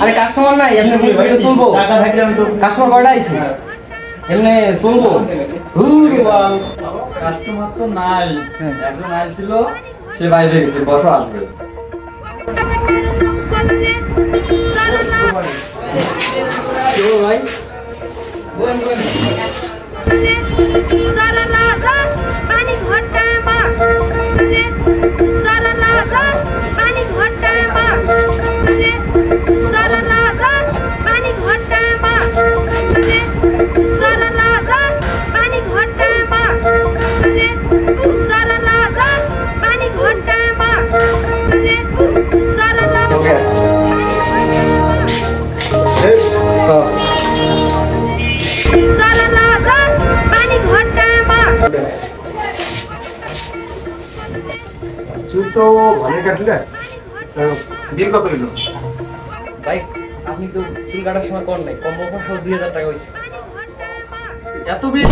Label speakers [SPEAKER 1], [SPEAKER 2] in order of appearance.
[SPEAKER 1] আরে কাস্টমার নাই এমনি বলতে চলবো
[SPEAKER 2] টাকা থাকলে আমি তো
[SPEAKER 1] কাস্টমার কয়টা আইছে এমনি চলবো
[SPEAKER 3] কাস্টমার তো নাই, একজন আইছিল সে বাইরে গেছে, বসো আসবে।
[SPEAKER 1] ভাই
[SPEAKER 4] চুল তো ভালো কাটলে বিল কত হইলো?
[SPEAKER 1] ভাই আপনি তো চুল কাটার সময় কর নাই কম কম 2000 টাকা হয়েছে
[SPEAKER 4] এত বিল?